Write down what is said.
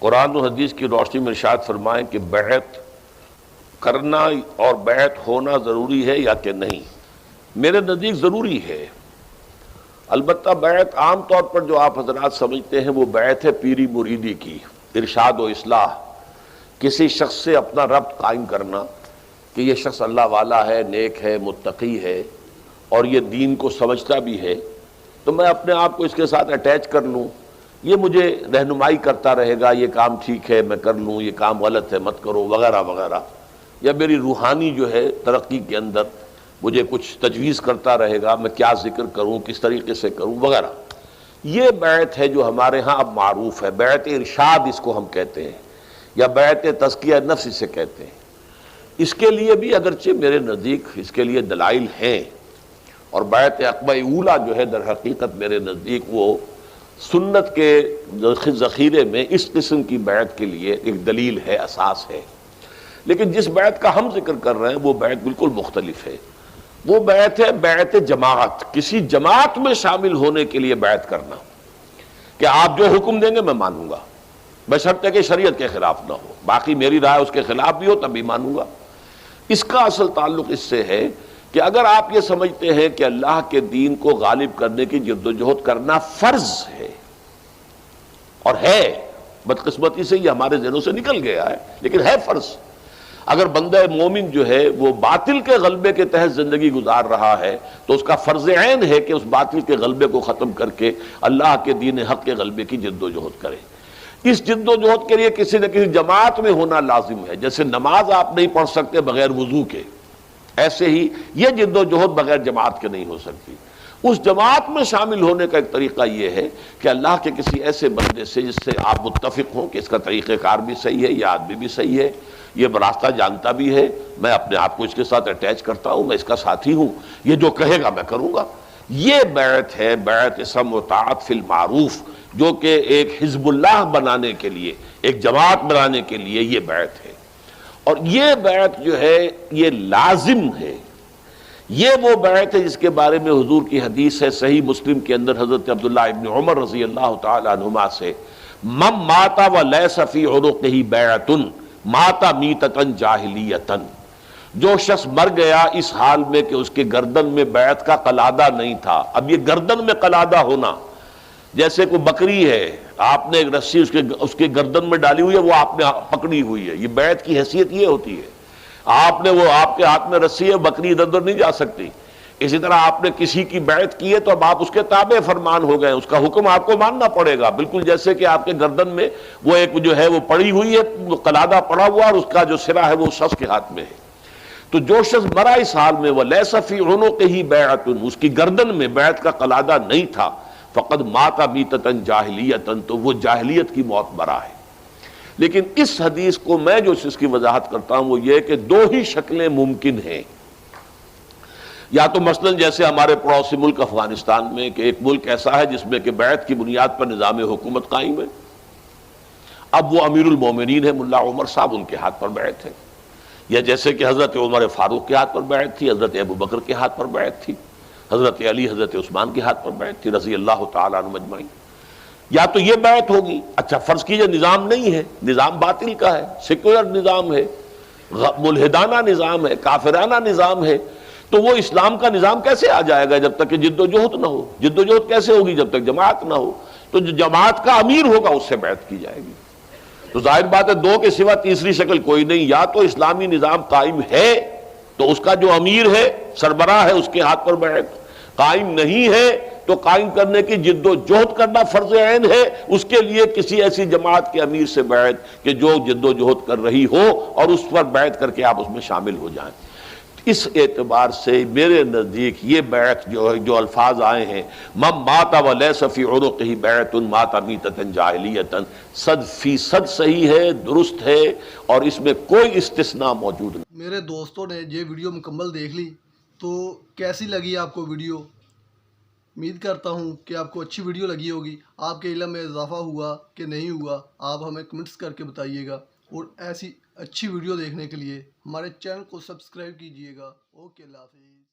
قرآن و حدیث کی روشنی میں ارشاد فرمائیں کہ بیعت کرنا اور بیعت ہونا ضروری ہے یا کہ نہیں؟ میرے نزدیک ضروری ہے، البتہ بیعت عام طور پر جو آپ حضرات سمجھتے ہیں وہ بیعت ہے پیری مریدی کی، ارشاد و اصلاح، کسی شخص سے اپنا ربط قائم کرنا کہ یہ شخص اللہ والا ہے، نیک ہے، متقی ہے اور یہ دین کو سمجھتا بھی ہے، تو میں اپنے آپ کو اس کے ساتھ اٹیچ کر لوں، یہ مجھے رہنمائی کرتا رہے گا، یہ کام ٹھیک ہے میں کر لوں، یہ کام غلط ہے مت کرو وغیرہ وغیرہ، یا میری روحانی جو ہے ترقی کے اندر مجھے کچھ تجویز کرتا رہے گا، میں کیا ذکر کروں، کس طریقے سے کروں وغیرہ۔ یہ بیعت ہے جو ہمارے ہاں اب معروف ہے، بیعت ارشاد اس کو ہم کہتے ہیں، یا بیعت تزکیہ نفس اسے کہتے ہیں۔ اس کے لیے بھی اگرچہ میرے نزدیک اس کے لیے دلائل ہیں، اور بیعت عقبہ اولیٰ جو ہے در حقیقت میرے نزدیک وہ سنت کے ذخیرے میں اس قسم کی بیعت کے لیے ایک دلیل ہے، اساس ہے۔ لیکن جس بیعت کا ہم ذکر کر رہے ہیں وہ بیعت بالکل مختلف ہے، وہ بیعت ہے بیعت جماعت، کسی جماعت میں شامل ہونے کے لیے بیعت کرنا کہ آپ جو حکم دیں گے میں مانوں گا، بشرطے کہ شریعت کے خلاف نہ ہو، باقی میری رائے اس کے خلاف بھی ہو تب بھی مانوں گا۔ اس کا اصل تعلق اس سے ہے کہ اگر آپ یہ سمجھتے ہیں کہ اللہ کے دین کو غالب کرنے کی جدوجہد کرنا فرض ہے، اور ہے، بدقسمتی سے یہ ہمارے ذہنوں سے نکل گیا ہے لیکن ہے فرض، اگر بندہ مومن جو ہے وہ باطل کے غلبے کے تحت زندگی گزار رہا ہے تو اس کا فرض عین ہے کہ اس باطل کے غلبے کو ختم کر کے اللہ کے دین حق کے غلبے کی جدوجہد کرے۔ اس جدوجہد کے لیے کسی نہ کسی جماعت میں ہونا لازم ہے، جیسے نماز آپ نہیں پڑھ سکتے بغیر وضو کے، ایسے ہی یہ جدوجہد بغیر جماعت کے نہیں ہو سکتی۔ اس جماعت میں شامل ہونے کا ایک طریقہ یہ ہے کہ اللہ کے کسی ایسے بندے سے جس سے آپ متفق ہوں کہ اس کا طریقہ کار بھی صحیح ہے، یہ آدمی بھی صحیح ہے، یہ راستہ جانتا بھی ہے، میں اپنے آپ کو اس کے ساتھ اٹیچ کرتا ہوں، میں اس کا ساتھی ہوں، یہ جو کہے گا میں کروں گا۔ یہ بیعت ہے، بیعت سمع و طاعت فی المعروف، جو کہ ایک حزب اللہ بنانے کے لیے، ایک جماعت بنانے کے لیے یہ بیعت ہے۔ اور یہ بیعت جو ہے یہ لازم ہے، یہ وہ بیعت ہے جس کے بارے میں حضور کی حدیث ہے صحیح مسلم کے اندر حضرت عبداللہ ابن عمر رضی اللہ تعالی عنہما سے، من مات ولیس فی عنقہ بیعۃ مات میتۃ جاہلیۃ، جو شخص مر گیا اس حال میں کہ اس کے گردن میں بیعت کا قلادہ نہیں تھا۔ اب یہ گردن میں قلادہ ہونا، جیسے کوئی بکری ہے، آپ نے ایک رسی اس کے گردن میں ڈالی ہوئی ہے، وہ آپ نے پکڑی ہوئی ہے، یہ بیعت کی حیثیت یہ ہوتی ہے۔ آپ نے وہ آپ کے ہاتھ میں رسی ہے، بکری ادھر ادھر نہیں جا سکتی۔ اسی طرح آپ نے کسی کی بیعت کی ہے تو اب آپ اس کے تابع فرمان ہو گئے، اس کا حکم آپ کو ماننا پڑے گا، بالکل جیسے کہ آپ کے گردن میں وہ ایک جو ہے وہ پڑی ہوئی ہے، قلادہ پڑا ہوا اور اس کا جو سرا ہے وہ شخص کے ہاتھ میں ہے۔ تو جو شخص مرا اس حال میں وَلَيْسَ فِي عُنُقِهِ بَيْعَةٌ، اس کی گردن میں بیعت کا قلادہ نہیں تھا، فقد مات میتۃ جاہلیۃ، تو وہ جاہلیت کی موت مرا ہے۔ لیکن اس حدیث کو میں جو اس کی وضاحت کرتا ہوں وہ یہ کہ دو ہی شکلیں ممکن ہیں، یا تو مثلا جیسے ہمارے پڑوسی ملک افغانستان میں کہ ایک ملک ایسا ہے جس میں کہ بیعت کی بنیاد پر نظام حکومت قائم ہے، اب وہ امیر المومنین ہے ملا عمر صاحب، ان کے ہاتھ پر بیعت ہے، یا جیسے کہ حضرت عمر فاروق کے ہاتھ پر بیعت تھی، حضرت ابو بکر کے ہاتھ پر بیعت تھی، حضرت علی حضرت عثمان کے ہاتھ پر بیعت تھی رضی اللہ تعالیٰ عنہم اجمعین۔ یا تو یہ بیعت ہوگی، اچھا فرض کیجئے نظام نہیں ہے، نظام باطل کا ہے، سیکولر نظام ہے، ملحدانہ نظام ہے، کافرانہ نظام ہے، تو وہ اسلام کا نظام کیسے آ جائے گا جب تک کہ جد و جہد نہ ہو؟ جد و جہد کیسے ہوگی جب تک جماعت نہ ہو؟ تو جو جماعت کا امیر ہوگا اس سے بیعت کی جائے گی۔ تو ظاہر بات ہے دو کے سوا تیسری شکل کوئی نہیں، یا تو اسلامی نظام قائم ہے تو اس کا جو امیر ہے سربراہ ہے اس کے ہاتھ پر بیعت، قائم نہیں ہے تو قائم کرنے کی جد و جہد کرنا فرض عین ہے، اس کے لیے کسی ایسی جماعت کے امیر سے بیعت کہ جو جد و جہد کر رہی ہو اور اس پر بیعت کر کے آپ اس میں شامل ہو جائیں۔ اس اعتبار سے میرے نزدیک یہ بیعت جو الفاظ آئے ہیں من مات ولیس فی عنقہ بیعۃ مات میتۃ جاہلیۃ، 100% صحیح ہے، درست ہے، اور اس میں کوئی استثناء موجود نہیں۔ میرے دوستوں نے یہ ویڈیو مکمل دیکھ لی، تو کیسی لگی آپ کو ویڈیو؟ امید کرتا ہوں کہ آپ کو اچھی ویڈیو لگی ہوگی، آپ کے علم میں اضافہ ہوا کہ نہیں ہوا، آپ ہمیں کمنٹس کر کے بتائیے گا، اور ایسی اچھی ویڈیو دیکھنے کے لیے ہمارے چینل کو سبسکرائب کیجیے گا۔ اوکے، اللہ حافظ۔